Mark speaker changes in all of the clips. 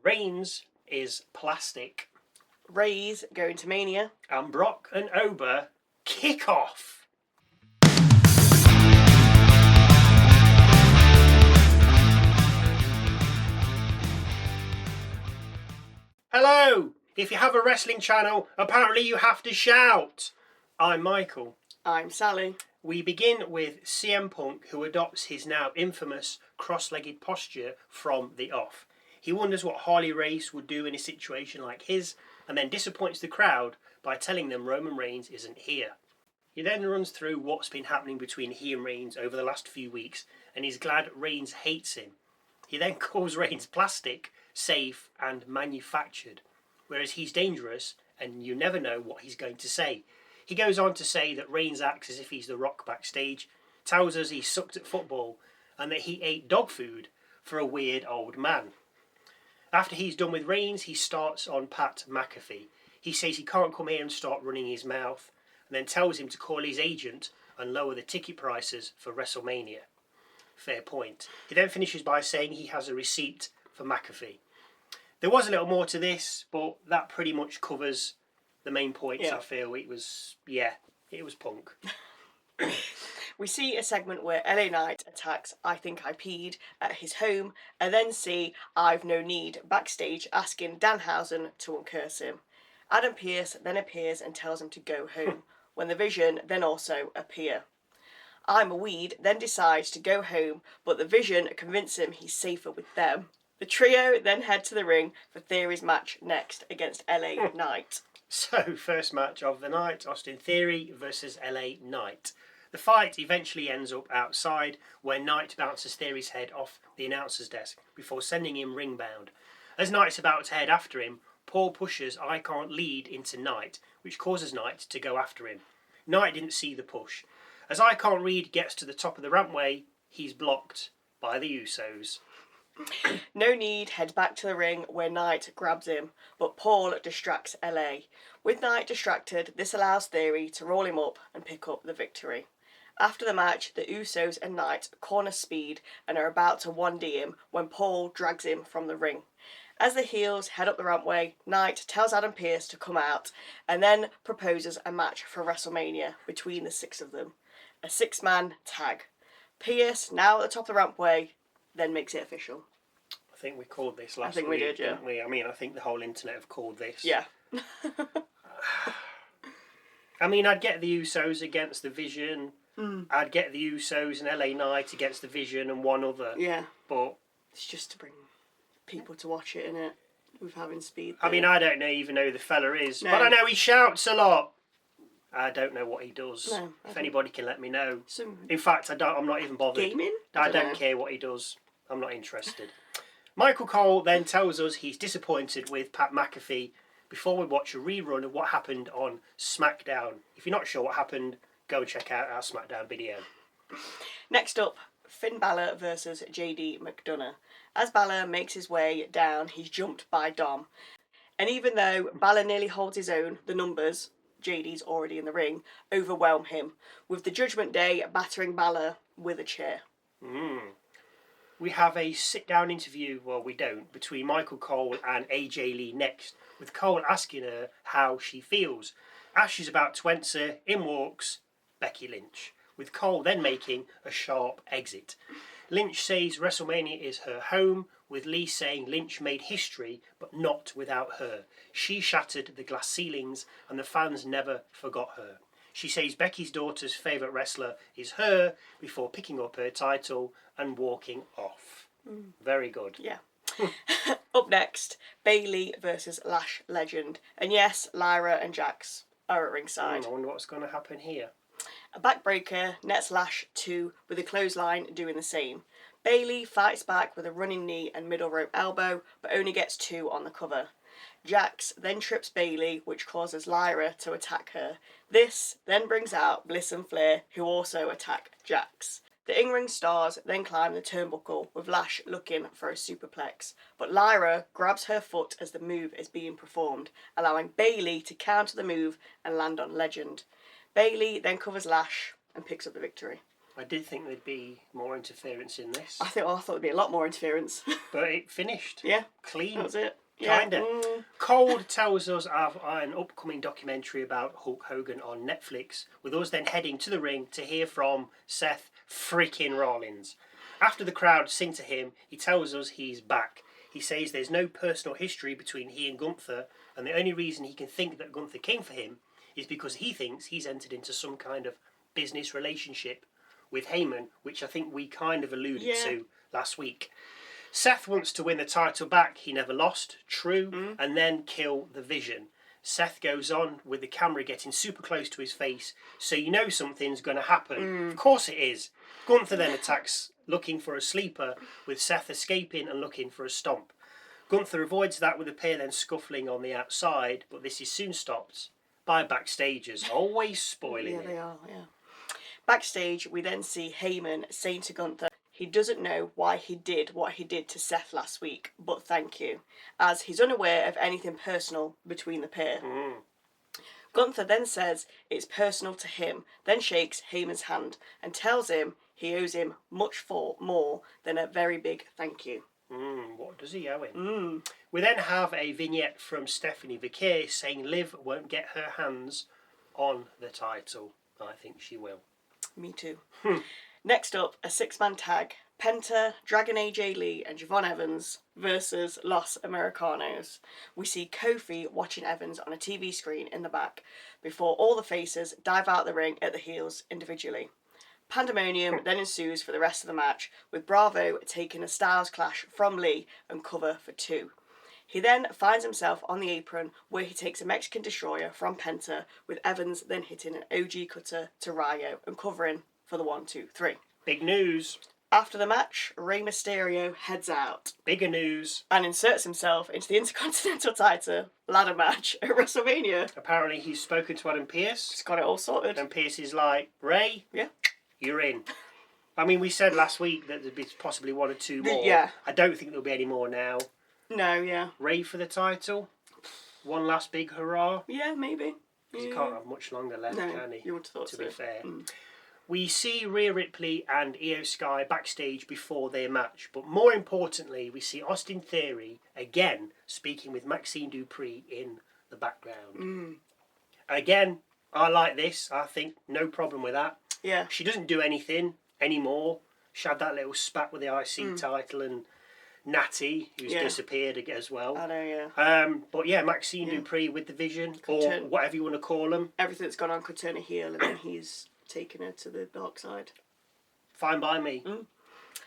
Speaker 1: Reigns is plastic.
Speaker 2: Rey's going to Mania.
Speaker 1: And Brock and Oba kick off. Hello! If you have a wrestling channel, apparently you have to shout. I'm Michael.
Speaker 2: I'm Sally.
Speaker 1: We begin with CM Punk, who adopts his now infamous cross-legged posture from the off. He wonders what Harley Race would do in a situation like his, and then disappoints the crowd by telling them Roman Reigns isn't here. He then runs through what's been happening between he and Reigns over the last few weeks, and he's glad Reigns hates him. He then calls Reigns plastic, safe, and manufactured, whereas he's dangerous, and you never know what he's going to say. He goes on to say that Reigns acts as if he's the Rock backstage, tells us he sucked at football, and that he ate dog food for a weird old man. After he's done with Reigns, he starts on Pat McAfee. He says he can't come here and start running his mouth, and then tells him to call his agent and lower the ticket prices for WrestleMania. Fair point. He then finishes by saying he has a receipt for McAfee. There was a little more to this, but that pretty much covers the main points. Yeah. I feel it was Punk.
Speaker 2: We see a segment where LA Knight attacks I Think I Peed at his home, and then see I've No Need backstage asking Danhausen to uncurse him. Adam Pearce then appears and tells him to go home, when the Vision then also appear. I'm a Weed then decides to go home, but the Vision convince him he's safer with them. The trio then head to the ring for Theory's match next against LA Knight.
Speaker 1: So, first match of the night, Austin Theory versus LA Knight. The fight eventually ends up outside, where Knight bounces Theory's head off the announcer's desk before sending him ring-bound. As Knight's about to head after him, Paul pushes I Can't Lead into Knight, which causes Knight to go after him. Knight didn't see the push. As I Can't Read gets to the top of the rampway, he's blocked by the Usos.
Speaker 2: No Need heads back to the ring where Knight grabs him, but Paul distracts LA. With Knight distracted, this allows Theory to roll him up and pick up the victory. After the match, the Usos and Knight corner Speed and are about to 1D him when Paul drags him from the ring. As the heels head up the rampway, Knight tells Adam Pearce to come out and then proposes a match for WrestleMania between the six of them. A six-man tag. Pearce, now at the top of the rampway, then makes it official.
Speaker 1: I think we called this last week.
Speaker 2: I think we did, yeah.
Speaker 1: Didn't we? I mean, I think the whole internet have called this.
Speaker 2: Yeah.
Speaker 1: I mean, I'd get the Usos against the Vision. I'd get the Usos and LA Knight against the Vision and one other.
Speaker 2: Yeah.
Speaker 1: But
Speaker 2: it's just to bring people to watch it, innit? With having Speed
Speaker 1: there. I mean, I don't even know who the fella is.
Speaker 2: No.
Speaker 1: But I know he shouts a lot. I don't know what he does.
Speaker 2: No,
Speaker 1: if anybody can let me know.
Speaker 2: Some
Speaker 1: In fact, I'm not even bothered.
Speaker 2: Gaming?
Speaker 1: I don't care what he does. I'm not interested. Michael Cole then tells us he's disappointed with Pat McAfee before we watch a rerun of what happened on SmackDown. If you're not sure what happened, go and check out our SmackDown video.
Speaker 2: Next up, Finn Bálor versus JD McDonagh. As Bálor makes his way down, he's jumped by Dom. And even though Bálor nearly holds his own, the numbers, JD's already in the ring, overwhelm him, with the Judgment Day battering Bálor with a chair.
Speaker 1: We have a sit-down interview, well we don't, between Michael Cole and AJ Lee next, with Cole asking her how she feels. As she's about to enter, in walks Becky Lynch, with Cole then making a sharp exit. Lynch says WrestleMania is her home, with Lee saying Lynch made history, but not without her. She shattered the glass ceilings, and the fans never forgot her. She says Becky's daughter's favourite wrestler is her, before picking up her title and walking off. Very good.
Speaker 2: Yeah. Up next, Bayley versus Lash Legend. And yes, Lyra and Jax are at ringside.
Speaker 1: I wonder what's going to happen here.
Speaker 2: A backbreaker nets Lash 2 with a clothesline doing the same. Bayley fights back with a running knee and middle rope elbow, but only gets 2 on the cover. Jax then trips Bayley, which causes Lyra to attack her. This then brings out Bliss and Flair, who also attack Jax. The in-ring stars then climb the turnbuckle, with Lash looking for a superplex, but Lyra grabs her foot as the move is being performed, allowing Bayley to counter the move and land on Legend. Bayley then covers Lash and picks up the victory.
Speaker 1: I did think there'd be more interference in this.
Speaker 2: I thought there'd be a lot more interference.
Speaker 1: But it finished.
Speaker 2: Yeah.
Speaker 1: Clean.
Speaker 2: That was it.
Speaker 1: Kinda.
Speaker 2: Yeah.
Speaker 1: Cold tells us of an upcoming documentary about Hulk Hogan on Netflix, with us then heading to the ring to hear from Seth freaking Rollins. After the crowd sing to him, he tells us he's back. He says there's no personal history between he and Gunther, and the only reason he can think that Gunther came for him is because he thinks he's entered into some kind of business relationship with Heyman, which I think we kind of alluded to last week. Seth wants to win the title back. He never lost, true, and then kill the Vision. Seth goes on with the camera getting super close to his face, so you know something's going to happen. Of course it is. Gunther then attacks, looking for a sleeper, with Seth escaping and looking for a stomp. Gunther avoids that with the pair then scuffling on the outside, but this is soon stopped by backstagers, always spoiling it.
Speaker 2: Yeah, they are, yeah. Backstage, we then see Heyman saying to Gunther he doesn't know why he did what he did to Seth last week, but thank you, as he's unaware of anything personal between the pair. Gunther then says it's personal to him, then shakes Heyman's hand and tells him he owes him much more than a very big thank you.
Speaker 1: What does he owe him? We then have a vignette from Stephanie Vaquer saying Liv won't get her hands on the title. I think she will.
Speaker 2: Me too. Next up, a six-man tag. Penta, Dragon AJ Lee and Javon Evans versus Los Americanos. We see Kofi watching Evans on a TV screen in the back before all the faces dive out the ring at the heels individually. Pandemonium then ensues for the rest of the match, with Bravo taking a Styles Clash from Lee and cover for 2. He then finds himself on the apron where he takes a Mexican Destroyer from Penta, with Evans then hitting an OG cutter to Rayo and covering for the 1, 2, 3.
Speaker 1: Big news.
Speaker 2: After the match, Rey Mysterio heads out
Speaker 1: Bigger news.
Speaker 2: and inserts himself into the Intercontinental title ladder match at WrestleMania.
Speaker 1: Apparently he's spoken to Adam Pearce,
Speaker 2: He's got it all sorted.
Speaker 1: and Pearce is like, Ray,
Speaker 2: Yeah.
Speaker 1: you're in. I mean, we said last week that there'd be possibly 1 or 2 more.
Speaker 2: Yeah.
Speaker 1: I don't think there'll be any more now.
Speaker 2: No, yeah.
Speaker 1: Ray for the title. One last big hurrah.
Speaker 2: Yeah, maybe.
Speaker 1: Because he can't have much longer left,
Speaker 2: No,
Speaker 1: can he?
Speaker 2: you would have thought
Speaker 1: to
Speaker 2: so.
Speaker 1: be fair. We see Rhea Ripley and Io Sky backstage before their match, but more importantly, we see Austin Theory again speaking with Maxine Dupree in the background. Again, I like this. I think no problem with that.
Speaker 2: Yeah.
Speaker 1: She doesn't do anything anymore. She had that little spat with the IC title and Natty, who's disappeared as well.
Speaker 2: I know, yeah.
Speaker 1: But yeah, Maxine Dupree with the Vision, or whatever you want to call them.
Speaker 2: Everything that's gone on could turn a heel, and then he's taken her to the dark side.
Speaker 1: Fine by me.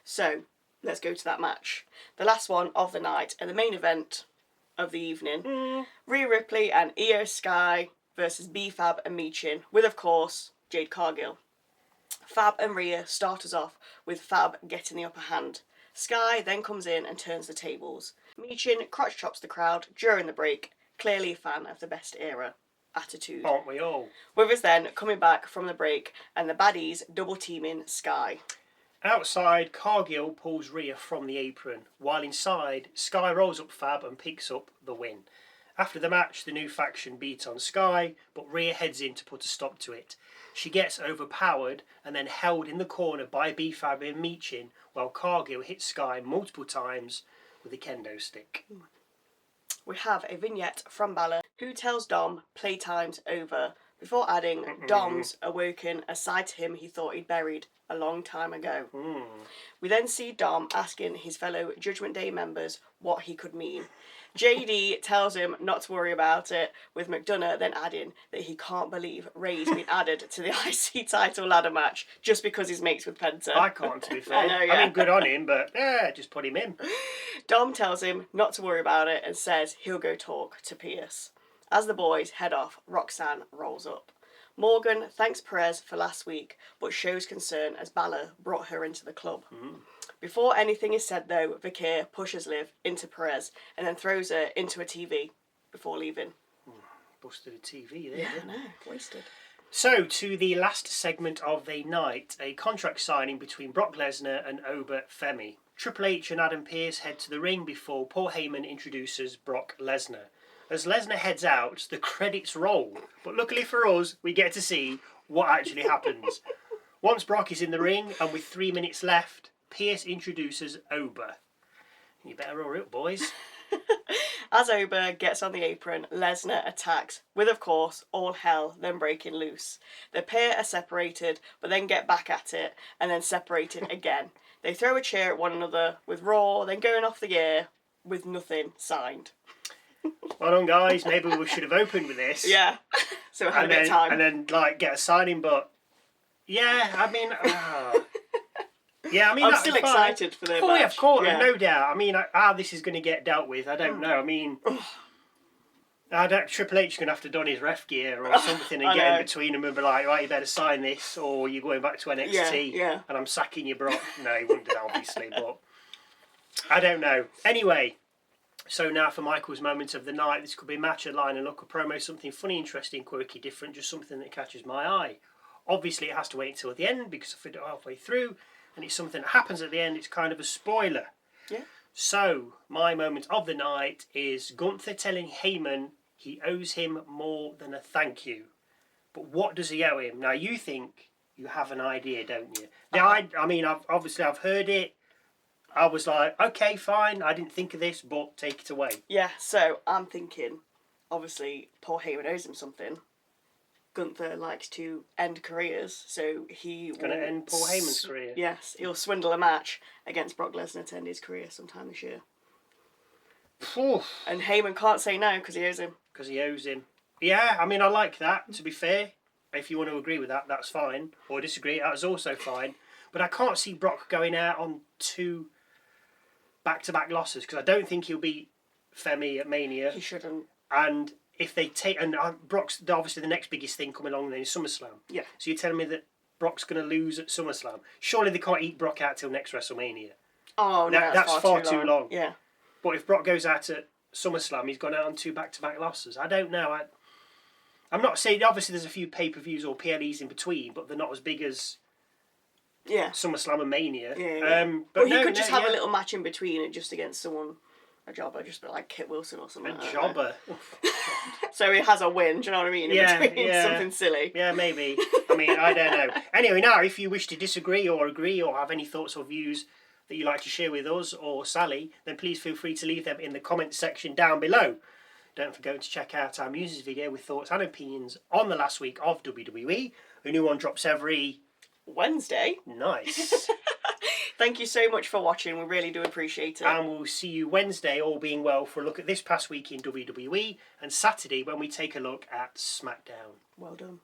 Speaker 2: So, let's go to that match. The last one of the night, and the main event of the evening. Rhea Ripley and Io Sky versus B-Fab and Michin, with, of course, Jade Cargill. Fab and Rhea start us off with Fab getting the upper hand. Sky then comes in and turns the tables. Michin crotch chops the crowd during the break, clearly a fan of the best era attitude.
Speaker 1: Aren't we all?
Speaker 2: With us then coming back from the break and the baddies double teaming Sky.
Speaker 1: Outside, Cargill pulls Rhea from the apron, while inside, Sky rolls up Fab and picks up the win. After the match, the new faction beat on Sky, but Rhea heads in to put a stop to it. She gets overpowered and then held in the corner by B-Fab and Michin, while Cargill hits Sky multiple times with a kendo stick.
Speaker 2: We have a vignette from Bálor, who tells Dom playtime's over, before adding Dom's awoken a side to him he thought he'd buried a long time ago. We then see Dom asking his fellow Judgment Day members what he could mean. JD tells him not to worry about it, with McDonagh then adding that he can't believe Ray's been added to the IC title ladder match just because he's mates with Penta.
Speaker 1: I can't, to be fair.
Speaker 2: I know, yeah.
Speaker 1: I mean, good on him, but yeah, just put him in.
Speaker 2: Dom tells him not to worry about it and says he'll go talk to Pearce. As the boys head off, Roxanne rolls up. Morgan thanks Perez for last week, but shows concern as Bálor brought her into the club. Before anything is said, though, Vaquer pushes Liv into Perez and then throws her into a TV before leaving.
Speaker 1: Busted a TV there, didn't it?
Speaker 2: Wasted.
Speaker 1: So, to the last segment of the night, a contract signing between Brock Lesnar and Oba Femi. Triple H and Adam Pearce head to the ring before Paul Heyman introduces Brock Lesnar. As Lesnar heads out, the credits roll, but luckily for us, we get to see what actually happens. Once Brock is in the ring and with 3 minutes left, Pearce introduces Oba. You better roll it up, boys.
Speaker 2: As Oba gets on the apron, Lesnar attacks, with of course all hell then breaking loose. The pair are separated, but then get back at it, and then separated again. They throw a chair at one another, with Raw then going off the air with nothing signed.
Speaker 1: Well done, guys. Maybe we should have opened with this.
Speaker 2: Yeah, so we had a bit of time.
Speaker 1: And then, like, get a signing, but... Yeah, I mean... Yeah, I mean,
Speaker 2: I'm still excited for their match.
Speaker 1: Yeah, of course, no doubt. I mean, how this is going to get dealt with, I don't know. I mean, Triple H is going to have to don his ref gear or something and get in between them and be like, right, you better sign this, or you're going back to NXT, and I'm sacking you, Brock. No, he wouldn't do that, obviously, but I don't know. Anyway, so now for Michael's moment of the night. This could be a match, a line, a look, a promo, something funny, interesting, quirky, different, just something that catches my eye. Obviously, it has to wait until the end because if it's halfway through, and it's something that happens at the end, it's kind of a spoiler.
Speaker 2: Yeah.
Speaker 1: So, my moment of the night is Gunther telling Heyman he owes him more than a thank you. But what does he owe him? Now, you think you have an idea, don't you? Now, I mean, I've heard it. I was like, okay, fine, I didn't think of this, but take it away.
Speaker 2: Yeah, so I'm thinking, obviously, Paul Heyman owes him something. Gunther likes to end careers, so he's
Speaker 1: going to end Paul Heyman's career.
Speaker 2: Yes, he'll swindle a match against Brock Lesnar to end his career sometime this year.
Speaker 1: Oof.
Speaker 2: And Heyman can't say no because he owes him.
Speaker 1: Because he owes him. Yeah, I mean, I like that, to be fair. If you want to agree with that, that's fine. Or disagree, that's also fine. But I can't see Brock going out on 2 back-to-back losses, because I don't think he'll beat Femi at Mania.
Speaker 2: He shouldn't.
Speaker 1: And if they take... And Brock's obviously the next biggest thing coming along then is SummerSlam.
Speaker 2: Yeah.
Speaker 1: So you're telling me that Brock's going to lose at SummerSlam? Surely they can't eat Brock out till next WrestleMania.
Speaker 2: Oh, no,
Speaker 1: that's far too long.
Speaker 2: Yeah.
Speaker 1: But if Brock goes out at SummerSlam, he's gone out on 2 back-to-back losses. I don't know. I'm not saying... Obviously, there's a few pay-per-views or PLEs in between, but they're not as big as...
Speaker 2: Yeah.
Speaker 1: SummerSlam and Mania.
Speaker 2: Yeah. But he could just have a little match in between and just against someone... A jobber, just like Kit Wilson or something.
Speaker 1: A jobber.
Speaker 2: So he has a win, do you know what I mean? In between something silly.
Speaker 1: Yeah, maybe. I mean, I don't know. Anyway, now, if you wish to disagree or agree or have any thoughts or views that you'd like to share with us or Sally, then please feel free to leave them in the comments section down below. Don't forget to check out our music video with thoughts and opinions on the last week of WWE. A new one drops every...
Speaker 2: Wednesday.
Speaker 1: Nice.
Speaker 2: Thank you so much for watching. We really do appreciate it.
Speaker 1: And we'll see you Wednesday, all being well, for a look at this past week in WWE, and Saturday when we take a look at SmackDown.
Speaker 2: Well done.